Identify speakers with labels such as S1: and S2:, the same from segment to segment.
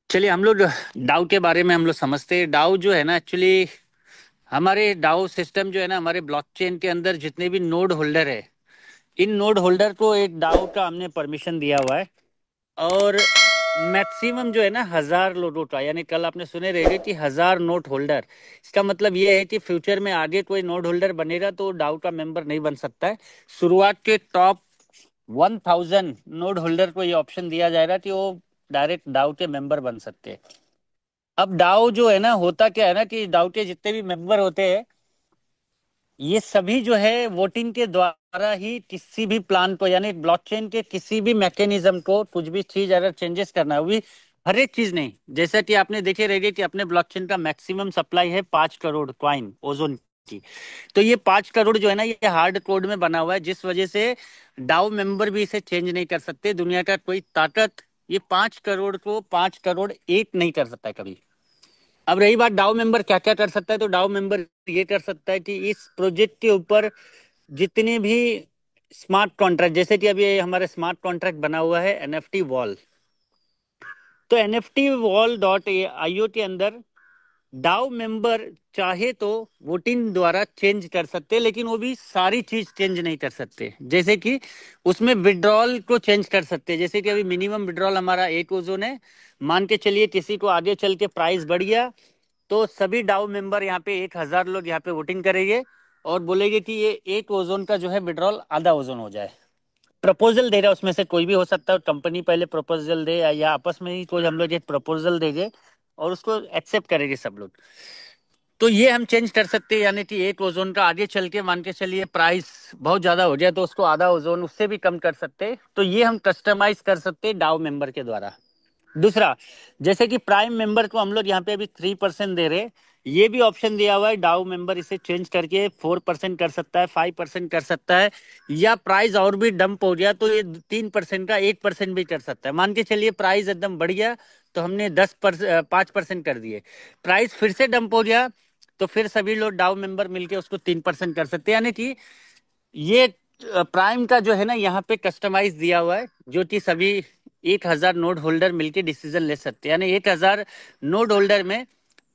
S1: चलिए हम लोग डाउ के बारे में हम लोग समझते हैं। डाउ जो है ना, एक्चुअली हमारे डाउ सिस्टम जो है ना, हमारे ब्लॉकचेन के अंदर जितने भी नोड होल्डर है, इन नोड होल्डर को एक डाउ का हमने परमिशन दिया हुआ है। और मैक्सिमम जो है ना 1,000 नोट का, यानी कल आपने सुने रहेंगे कि 1,000 नोट होल्डर। इसका मतलब ये है कि फ्यूचर में आगे कोई नोड होल्डर बनेगा तो डाउ का मेंबर नहीं बन सकता है। शुरुआत के टॉप 1,000 नोड होल्डर को ये ऑप्शन दिया जाएगा कि वो डायरेक्ट डाउ के मेंबर बन सकते हैं। अब डाउ जो है ना, होता क्या है ना कि डाउ के जितने भी मेंबर होते हैं, ये सभी जो है वोटिंग के द्वारा ही किसी भी प्लान को, यानी ब्लॉकचेन के किसी भी मैकेनिज्म को, कुछ भी चीज अगर चेंजेस करना है, वो भी हर एक चीज नहीं। जैसा कि आपने देखे रहेंगे कि अपने ब्लॉकचेन का मैक्सिमम सप्लाई है 5 करोड़ कॉइन ओजोन की। तो ये 5 करोड़ जो है ना, ये हार्ड कोड में बना हुआ है, जिस वजह से डाउ मेंबर भी इसे चेंज नहीं कर सकते। दुनिया का कोई ताकत ये 5 करोड़ को 5 करोड़ एक नहीं कर सकता है कभी। अब रही बात डाउ मेंबर क्या क्या कर सकता है, तो डाउ मेंबर ये कर सकता है कि इस प्रोजेक्ट के ऊपर जितने भी स्मार्ट कॉन्ट्रैक्ट, जैसे कि अभी ये हमारे स्मार्ट कॉन्ट्रैक्ट बना हुआ है एनएफटी वॉल, तो एनएफटी वॉल डॉट आईओ के अंदर डाउ मेंबर चाहे तो वोटिंग द्वारा चेंज कर सकते हैं, लेकिन वो भी सारी चीज चेंज नहीं कर सकते। जैसे कि उसमें विड्रॉल को चेंज कर सकते हैं। जैसे कि अभी मिनिमम विड्रॉल हमारा 8 ओजोन है। मान के चलिए किसी को आगे चल के प्राइस बढ़ गया, तो सभी डाउ मेंबर यहाँ पे 1,000 लोग यहाँ पे वोटिंग करेंगे और बोलेंगे कि ये 8 ओजोन का जो है विड्रॉल आधा ओजोन हो जाए। प्रपोजल दे रहा है, उसमें से कोई भी हो सकता है, कंपनी पहले प्रपोजल दे या आपस में ही कोई हम लोग एक प्रपोजल देंगे और उसको एक्सेप्ट करेंगे सब लोग। तो ये हम चेंज कर सकते हैं, यानी कि 8 ओजोन का आगे चल के मान के चलिए प्राइस बहुत ज्यादा हो जाए तो उसको आधा ओजोन उससे भी कम कर सकते हैं। तो ये हम कस्टमाइज कर सकते हैं डाउ मेंबर के द्वारा। दूसरा, जैसे कि प्राइम मेंबर को हम लोग यहाँ पे अभी 3% दे रहे हैं, ये भी ऑप्शन दिया हुआ है डाउ मेंबर इसे चेंज करके 4% कर सकता है, 5% कर सकता है, या प्राइस और भी डंप हो गया तो ये 3% का 1% भी कर सकता है। मान के चलिए प्राइस एकदम बढ़ गया तो हमने 5% कर दिए, प्राइस फिर से डंप हो गया तो फिर सभी लोग डाउ मेंबर मिलके उसको 3% कर सकते हैं। यानी कि ये प्राइम का जो है ना, यहाँ पे कस्टमाइज दिया हुआ है, जो कि सभी 1,000 नोड होल्डर मिलके डिसीजन ले सकते हैं। यानी 1,000 नोड होल्डर में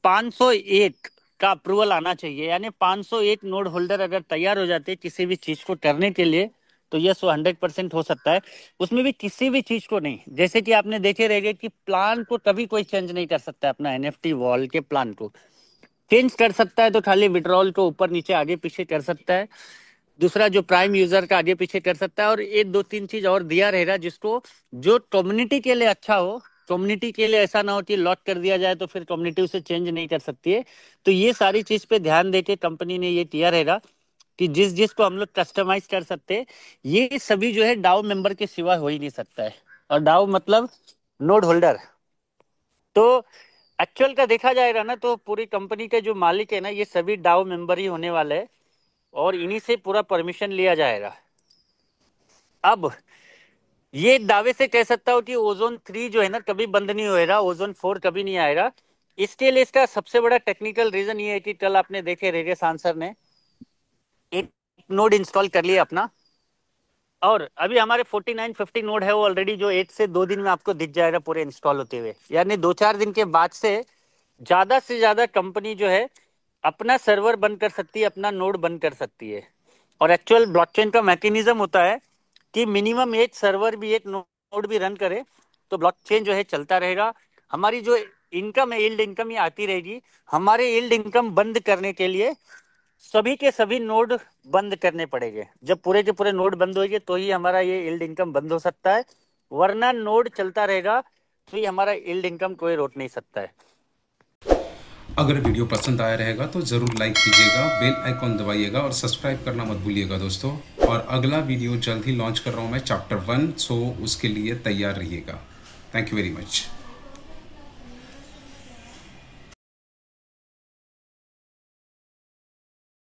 S1: 501 का अप्रूवल आना चाहिए। यानी 501 नोड होल्डर अगर तैयार हो जाते हैं किसी भी चीज को करने के लिए, तो यस वो 100% हो सकता है। उसमें भी किसी भी चीज को नहीं, जैसे कि आपने देखे रहेंगे कि प्लान को कभी कोई चेंज नहीं कर सकता है। अपना एनएफटी वॉल के प्लान को चेंज कर सकता है तो खाली विड्रॉल को ऊपर नीचे आगे पीछे कर सकता है। दूसरा, जो प्राइम यूजर का आगे पीछे कर सकता है। और एक दो तीन चीज और दिया रहेगा जिसको, जो कम्युनिटी के लिए अच्छा हो। कम्युनिटी के लिए ऐसा ना हो कि लॉक कर दिया जाए तो फिर कम्युनिटी उसे चेंज नहीं कर सकती है। तो ये सारी चीज पे ध्यान देके कंपनी ने ये किया रहेगा कि जिस जिस को हम लोग कस्टमाइज कर सकते हैं, ये सभी जो है डाउ मेंबर के सिवा हो ही नहीं सकता है। और डाउ मतलब नोड होल्डर। तो एक्चुअल का देखा जाएगा ना, तो पूरी कंपनी के जो मालिक है ना, ये सभी डाउ मेंबर ही होने वाले हैं और इन्हीं से पूरा परमिशन लिया जाएगा। अब ये दावे से कह सकता हूँ कि ओजोन 3 जो है ना, कभी बंद नहीं होएगा, ओजोन 4 कभी नहीं आएगा। इसके लिए इसका सबसे बड़ा टेक्निकल रीजन ये है कि कल आपने देखे रेडियस आंसर ने एक नोड इंस्टॉल कर लिया अपना, और अभी हमारे 4950 नोड है वो ऑलरेडी, जो 8 से 2 दिन में आपको दिख जाएगा पूरे इंस्टॉल होते हुए। यानी 2-4 दिन के बाद से ज्यादा कंपनी जो है अपना सर्वर बंद कर सकती है, अपना नोड बंद कर सकती है। और एक्चुअल ब्लॉकचेन का मैकेनिज्म होता है कि मिनिमम एक सर्वर भी, एक नोड भी रन करे तो ब्लॉकचेन जो है चलता रहेगा। हमारी जो इनकम है, यील्ड इनकम, ये आती रहेगी। हमारे यील्ड इनकम बंद करने के लिए सभी के सभी नोड बंद करने पड़ेंगे। जब पूरे के पूरे नोड बंद होंगे तो ही हमारा ये यील्ड इनकम बंद हो सकता है, वरना नोड चलता रहेगा तो ये हमारा यील्ड इनकम कोई रोक नहीं सकता है।
S2: अगर वीडियो पसंद आया रहेगा तो ज़रूर लाइक कीजिएगा, बेल आइकॉन दबाइएगा और सब्सक्राइब करना मत भूलिएगा दोस्तों। और अगला वीडियो जल्द ही लॉन्च कर रहा हूँ मैं, चैप्टर 1, सो उसके लिए तैयार रहिएगा। Thank you very much.